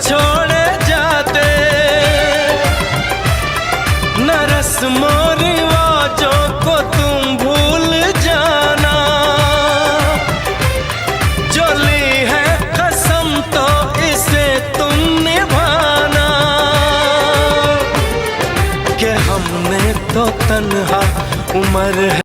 छोड़े जाते, न रस्मों रिवाजों को तुम भूल जाना। जो ली है कसम तो इसे तुम निभाना, कि हमने तो तन्हा उम्र है